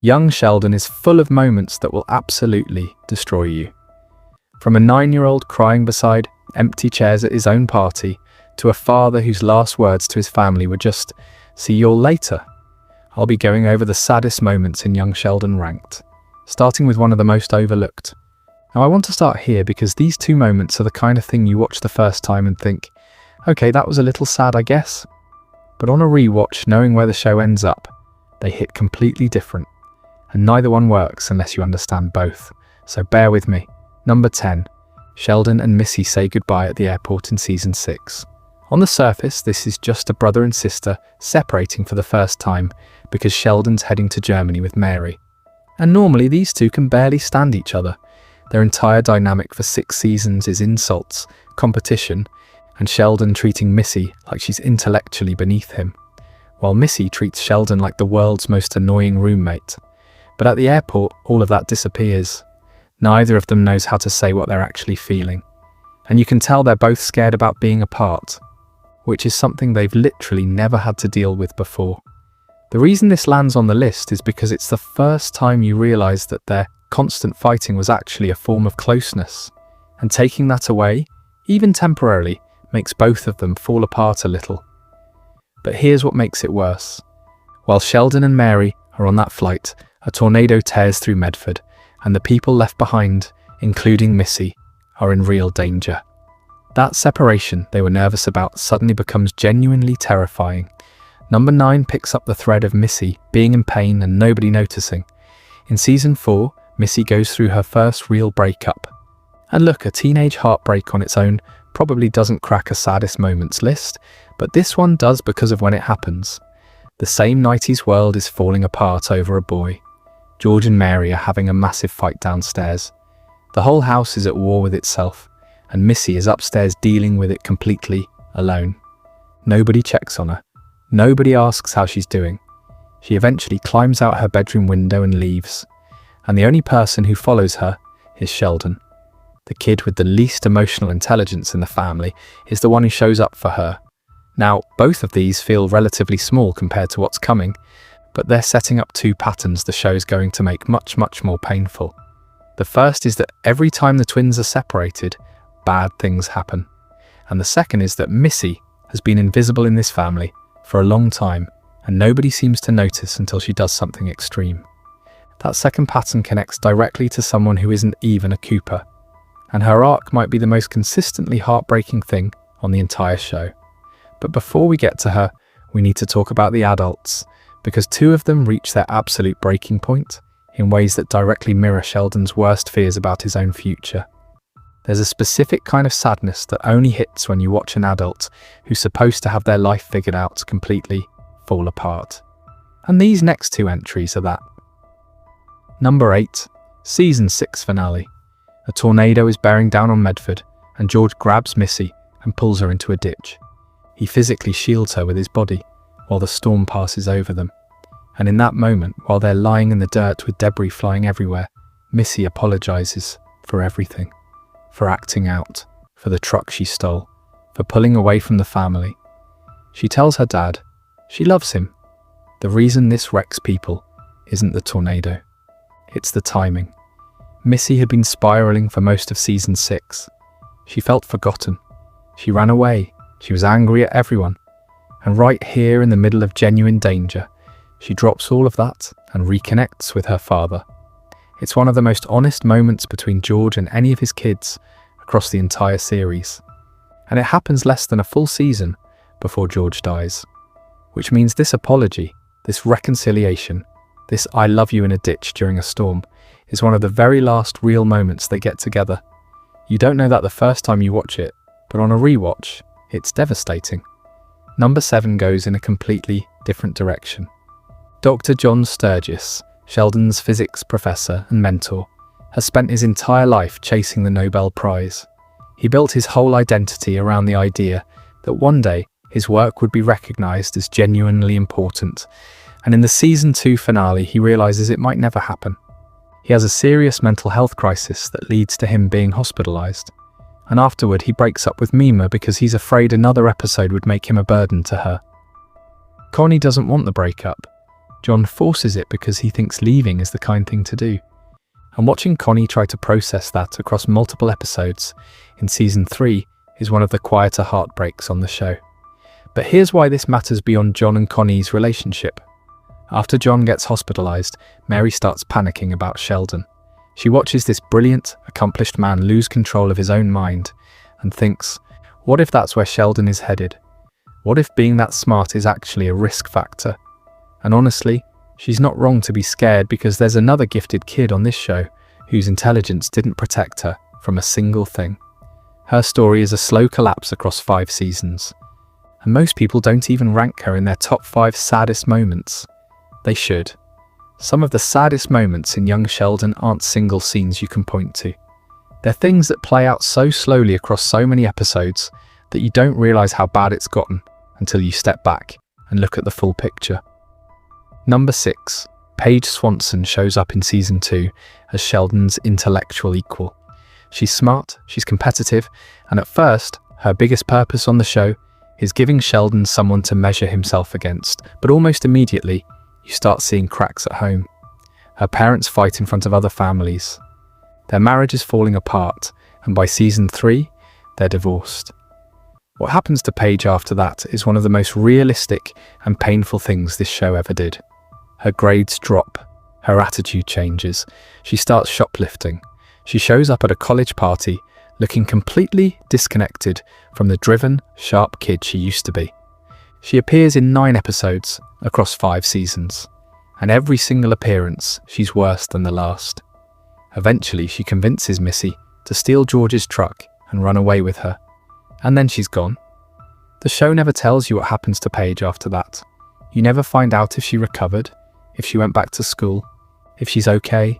Young Sheldon is full of moments that will absolutely destroy you. From a 9-year-old crying beside empty chairs at his own party, to a father whose last words to his family were just, "See you all later." I'll be going over the saddest moments in Young Sheldon ranked, starting with one of the most overlooked. Now I want to start here because these two moments are the kind of thing you watch the first time and think, okay, that was a little sad, I guess. But on a rewatch, knowing where the show ends up, they hit completely different. And neither one works unless you understand both. So bear with me. Number 10. Sheldon and Missy say goodbye at the airport in season 6. On the surface, this is just a brother and sister separating for the first time because Sheldon's heading to Germany with Mary. And normally these two can barely stand each other. Their entire dynamic for 6 seasons is insults, competition, and Sheldon treating Missy like she's intellectually beneath him, while Missy treats Sheldon like the world's most annoying roommate. But at the airport, all of that disappears. Neither of them knows how to say what they're actually feeling. And you can tell they're both scared about being apart, which is something they've literally never had to deal with before. The reason this lands on the list is because it's the first time you realise that their constant fighting was actually a form of closeness. And taking that away, even temporarily, makes both of them fall apart a little. But here's what makes it worse. While Sheldon and Mary are on that flight, a tornado tears through Medford, and the people left behind, including Missy, are in real danger. That separation they were nervous about suddenly becomes genuinely terrifying. Number 9 picks up the thread of Missy being in pain and nobody noticing. In season 4, Missy goes through her first real breakup. And look, a teenage heartbreak on its own probably doesn't crack a saddest moments list, but this one does because of when it happens. The same 90s world is falling apart over a boy. George and Mary are having a massive fight downstairs. The whole house is at war with itself, and Missy is upstairs dealing with it completely alone. Nobody checks on her. Nobody asks how she's doing. She eventually climbs out her bedroom window and leaves. And the only person who follows her is Sheldon. The kid with the least emotional intelligence in the family is the one who shows up for her. Now, both of these feel relatively small compared to what's coming, but they're setting up 2 patterns the show's going to make much, much more painful. The first is that every time the twins are separated, bad things happen. And the second is that Missy has been invisible in this family for a long time, and nobody seems to notice until she does something extreme. That second pattern connects directly to someone who isn't even a Cooper, and her arc might be the most consistently heartbreaking thing on the entire show. But before we get to her, we need to talk about the adults, because 2 of them reach their absolute breaking point in ways that directly mirror Sheldon's worst fears about his own future. There's a specific kind of sadness that only hits when you watch an adult who's supposed to have their life figured out completely fall apart. And these next 2 entries are that. Number 8, Season 6 finale. A tornado is bearing down on Medford, and George grabs Missy and pulls her into a ditch. He physically shields her with his body while the storm passes over them. And in that moment, while they're lying in the dirt with debris flying everywhere, Missy apologizes for everything. For acting out, for the truck she stole, for pulling away from the family. She tells her dad she loves him. The reason this wrecks people isn't the tornado. It's the timing. Missy had been spiraling for most of season 6. She felt forgotten. She ran away. She was angry at everyone. And right here in the middle of genuine danger, she drops all of that and reconnects with her father. It's one of the most honest moments between George and any of his kids across the entire series. And it happens less than a full season before George dies. Which means this apology, this reconciliation, this "I love you" in a ditch during a storm, is one of the very last real moments they get together. You don't know that the first time you watch it, but on a rewatch, it's devastating. Number 7 goes in a completely different direction. Dr. John Sturgis, Sheldon's physics professor and mentor, has spent his entire life chasing the Nobel Prize. He built his whole identity around the idea that one day his work would be recognized as genuinely important, and in the season 2 finale he realizes it might never happen. He has a serious mental health crisis that leads to him being hospitalized, and afterward he breaks up with Mima because he's afraid another episode would make him a burden to her. Connie doesn't want the breakup, John forces it because he thinks leaving is the kind thing to do. And watching Connie try to process that across multiple episodes in season 3 is one of the quieter heartbreaks on the show. But here's why this matters beyond John and Connie's relationship. After John gets hospitalized, Mary starts panicking about Sheldon. She watches this brilliant, accomplished man lose control of his own mind and thinks, what if that's where Sheldon is headed? What if being that smart is actually a risk factor? And honestly, she's not wrong to be scared because there's another gifted kid on this show whose intelligence didn't protect her from a single thing. Her story is a slow collapse across 5 seasons. And most people don't even rank her in their top 5 saddest moments. They should. Some of the saddest moments in young Sheldon aren't single scenes you can point to. They're things that play out so slowly across so many episodes that you don't realize how bad it's gotten until you step back and look at the full picture. Number 6. Paige Swanson shows up in season 2 as Sheldon's intellectual equal. She's smart, she's competitive, and at first, her biggest purpose on the show is giving Sheldon someone to measure himself against, but almost immediately, you start seeing cracks at home. Her parents fight in front of other families. Their marriage is falling apart, and by season 3, they're divorced. What happens to Paige after that is one of the most realistic and painful things this show ever did. Her grades drop, her attitude changes, she starts shoplifting. She shows up at a college party looking completely disconnected from the driven, sharp kid she used to be. She appears in 9 episodes across 5 seasons, and every single appearance she's worse than the last. Eventually she convinces Missy to steal George's truck and run away with her, and then she's gone. The show never tells you what happens to Paige after that. You never find out if she recovered, if she went back to school, if she's okay.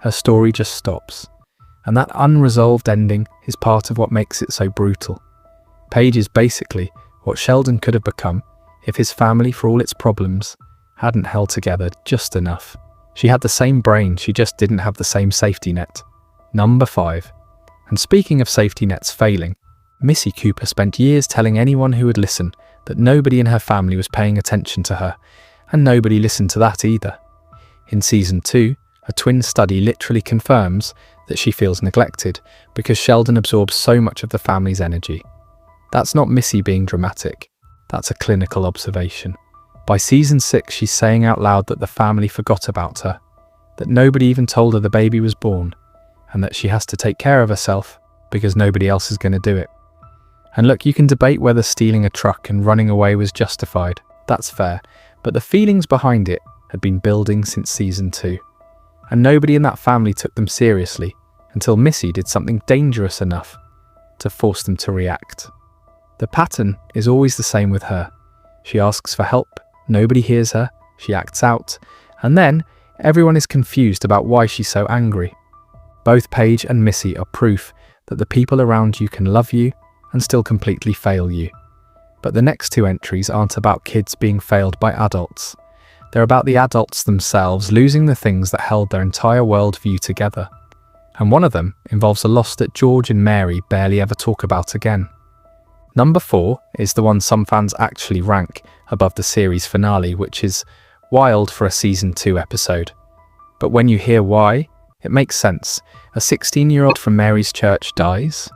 Her story just stops. And that unresolved ending is part of what makes it so brutal. Paige is basically what Sheldon could have become if his family, for all its problems, hadn't held together just enough. She had the same brain, she just didn't have the same safety net. Number 5. And speaking of safety nets failing, Missy Cooper spent years telling anyone who would listen that nobody in her family was paying attention to her, and nobody listened to that either. In season 2, a twin study literally confirms that she feels neglected because Sheldon absorbs so much of the family's energy. That's not Missy being dramatic, that's a clinical observation. By season 6, she's saying out loud that the family forgot about her, that nobody even told her the baby was born, and that she has to take care of herself because nobody else is going to do it. And look, you can debate whether stealing a truck and running away was justified, that's fair, but the feelings behind it had been building since season 2. And nobody in that family took them seriously until Missy did something dangerous enough to force them to react. The pattern is always the same with her. She asks for help, nobody hears her, she acts out, and then everyone is confused about why she's so angry. Both Paige and Missy are proof that the people around you can love you and still completely fail you. But the next 2 entries aren't about kids being failed by adults. They're about the adults themselves losing the things that held their entire worldview together. And one of them involves a loss that George and Mary barely ever talk about again. Number 4 is the one some fans actually rank above the series finale, which is wild for a season 2 episode. But when you hear why, it makes sense. A 16-year-old from Mary's church dies,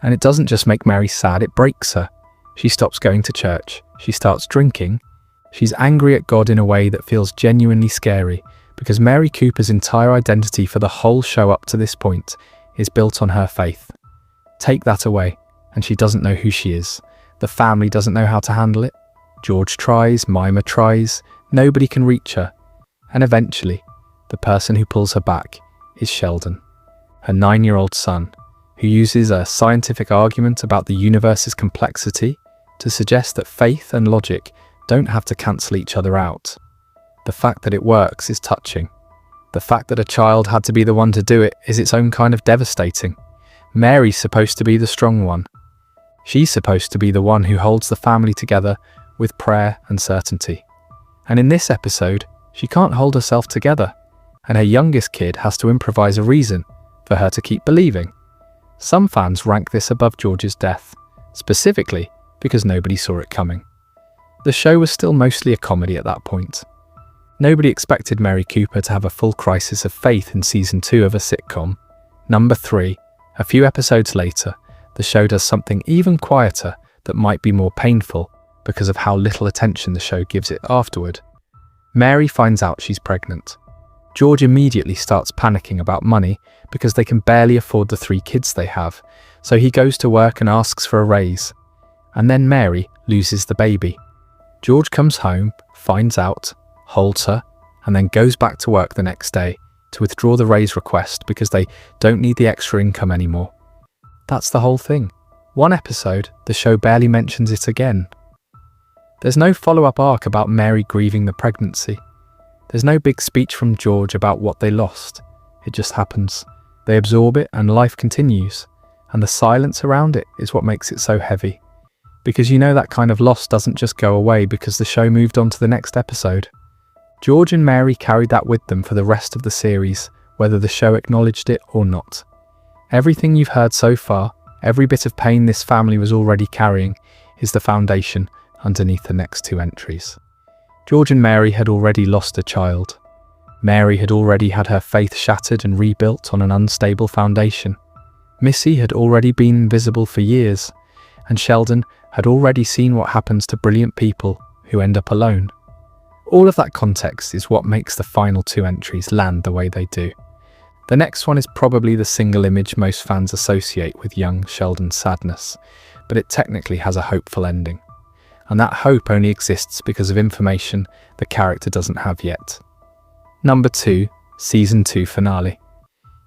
and it doesn't just make Mary sad, it breaks her. She stops going to church, she starts drinking, she's angry at God in a way that feels genuinely scary, because Mary Cooper's entire identity for the whole show up to this point is built on her faith. Take that away, and she doesn't know who she is. The family doesn't know how to handle it. George tries, Mima tries, nobody can reach her. And eventually, the person who pulls her back is Sheldon, her 9-year-old son, who uses a scientific argument about the universe's complexity to suggest that faith and logic don't have to cancel each other out. The fact that it works is touching. The fact that a child had to be the one to do it is its own kind of devastating. Mary's supposed to be the strong one. She's supposed to be the one who holds the family together with prayer and certainty. And in this episode, she can't hold herself together, and her youngest kid has to improvise a reason for her to keep believing. Some fans rank this above George's death, specifically because nobody saw it coming. The show was still mostly a comedy at that point. Nobody expected Mary Cooper to have a full crisis of faith in season 2 of a sitcom. Number 3. A few episodes later, the show does something even quieter that might be more painful because of how little attention the show gives it afterward. Mary finds out she's pregnant. George immediately starts panicking about money because they can barely afford the 3 kids they have, so he goes to work and asks for a raise. And then Mary loses the baby. George comes home, finds out, holds her, and then goes back to work the next day to withdraw the raise request because they don't need the extra income anymore. That's the whole thing. One episode, the show barely mentions it again. There's no follow-up arc about Mary grieving the pregnancy. There's no big speech from George about what they lost. It just happens. They absorb it and life continues. And the silence around it is what makes it so heavy. Because you know that kind of loss doesn't just go away because the show moved on to the next episode. George and Mary carried that with them for the rest of the series, whether the show acknowledged it or not. Everything you've heard so far, every bit of pain this family was already carrying, is the foundation underneath the next 2 entries. George and Mary had already lost a child. Mary had already had her faith shattered and rebuilt on an unstable foundation. Missy had already been invisible for years, and Sheldon had already seen what happens to brilliant people who end up alone. All of that context is what makes the final 2 entries land the way they do. The next one is probably the single image most fans associate with young Sheldon's sadness, but it technically has a hopeful ending. And that hope only exists because of information the character doesn't have yet. Number 2, Season 2 Finale.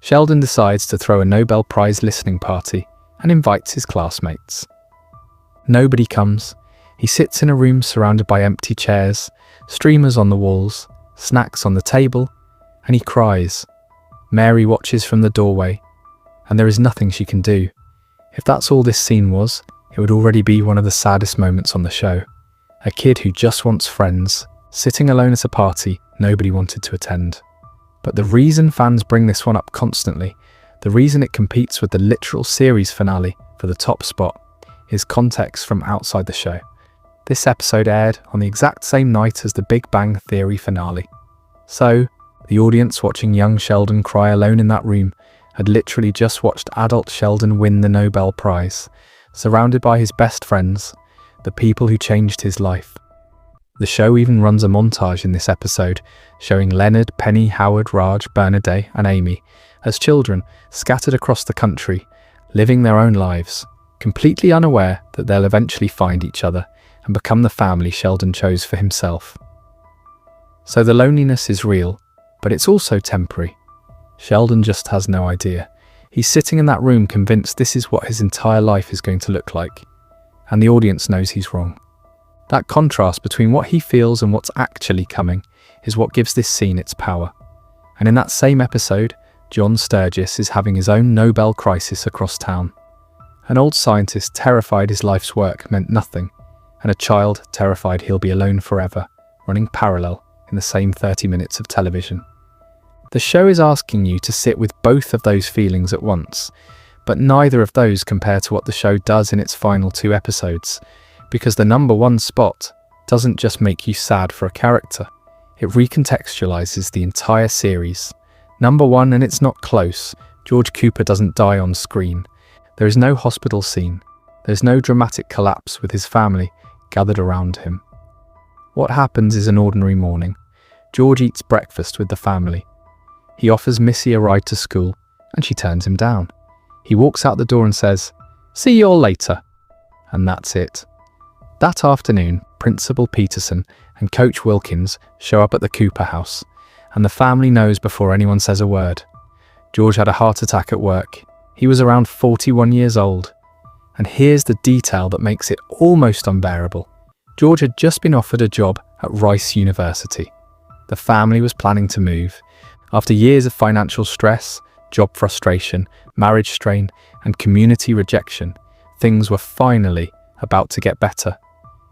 Sheldon decides to throw a Nobel Prize listening party and invites his classmates. Nobody comes. He sits in a room surrounded by empty chairs, streamers on the walls, snacks on the table, and he cries. Mary watches from the doorway, and there is nothing she can do. If that's all this scene was, it would already be one of the saddest moments on the show. A kid who just wants friends, sitting alone at a party nobody wanted to attend. But the reason fans bring this one up constantly, the reason it competes with the literal series finale for the top spot, is context from outside the show. This episode aired on the exact same night as the Big Bang Theory finale. So, the audience watching young Sheldon cry alone in that room had literally just watched adult Sheldon win the Nobel Prize, surrounded by his best friends, the people who changed his life. The show even runs a montage in this episode, showing Leonard, Penny, Howard, Raj, Bernadette, and Amy as children scattered across the country, living their own lives, completely unaware that they'll eventually find each other and become the family Sheldon chose for himself. So the loneliness is real, but it's also temporary. Sheldon just has no idea. He's sitting in that room convinced this is what his entire life is going to look like, and the audience knows he's wrong. That contrast between what he feels and what's actually coming is what gives this scene its power. And in that same episode, John Sturgis is having his own Nobel crisis across town. An old scientist terrified his life's work meant nothing, and a child terrified he'll be alone forever, running parallel in the same 30 minutes of television. The show is asking you to sit with both of those feelings at once, but neither of those compare to what the show does in its final 2 episodes, because the number 1 spot doesn't just make you sad for a character, it recontextualizes the entire series. Number 1, and it's not close, George Cooper doesn't die on screen. There is no hospital scene. There's no dramatic collapse with his family gathered around him. What happens is an ordinary morning. George eats breakfast with the family. He offers Missy a ride to school, and she turns him down. He walks out the door and says, "See you all later." And that's it. That afternoon, Principal Peterson and Coach Wilkins show up at the Cooper house, and the family knows before anyone says a word. George had a heart attack at work. He was around 41 years old. And here's the detail that makes it almost unbearable. George had just been offered a job at Rice University. The family was planning to move. After years of financial stress, job frustration, marriage strain, and community rejection, things were finally about to get better.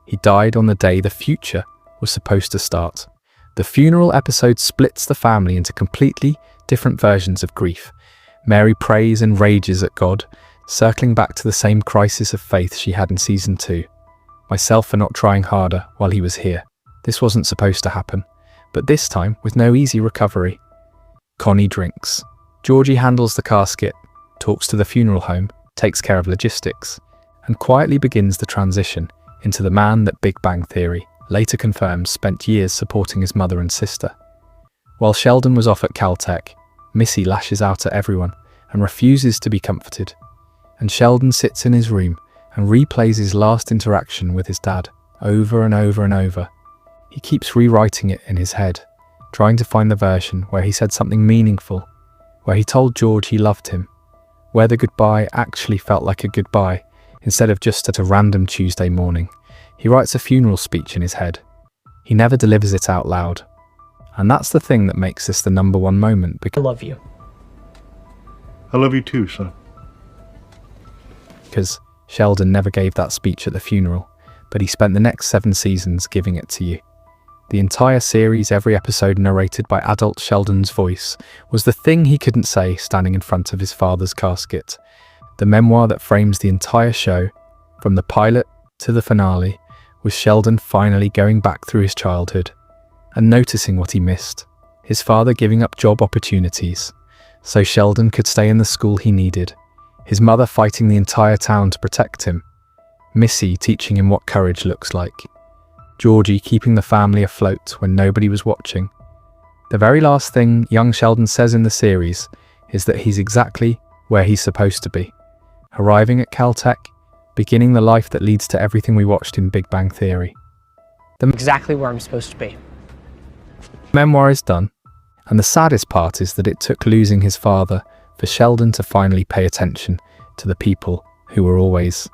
He died on the day the future was supposed to start. The funeral episode splits the family into completely different versions of grief. Mary prays and rages at God, circling back to the same crisis of faith she had in season 2. Myself for not trying harder while he was here. This wasn't supposed to happen. but this time with no easy recovery. Connie drinks. Georgie handles the casket, talks to the funeral home, takes care of logistics, and quietly begins the transition into the man that Big Bang Theory later confirms spent years supporting his mother and sister. While Sheldon was off at Caltech, Missy lashes out at everyone and refuses to be comforted, and Sheldon sits in his room and replays his last interaction with his dad over and over and over. He keeps rewriting it in his head, trying to find the version where he said something meaningful, where he told George he loved him, where the goodbye actually felt like a goodbye instead of just at a random Tuesday morning. He writes a funeral speech in his head. He never delivers it out loud. And that's the thing that makes this the #1 moment, because I love you. I love you too, son. Because Sheldon never gave that speech at the funeral, but he spent the next 7 seasons giving it to you. The entire series, every episode narrated by adult Sheldon's voice, was the thing he couldn't say standing in front of his father's casket. The memoir that frames the entire show, from the pilot to the finale, was Sheldon finally going back through his childhood and noticing what he missed. His father giving up job opportunities so Sheldon could stay in the school he needed. His mother fighting the entire town to protect him. Missy teaching him what courage looks like. Georgie keeping the family afloat when nobody was watching. The very last thing young Sheldon says in the series is that he's exactly where he's supposed to be. Arriving at Caltech, beginning the life that leads to everything we watched in Big Bang Theory. The Exactly where I'm supposed to be. memoir is done, and the saddest part is that it took losing his father for Sheldon to finally pay attention to the people who were always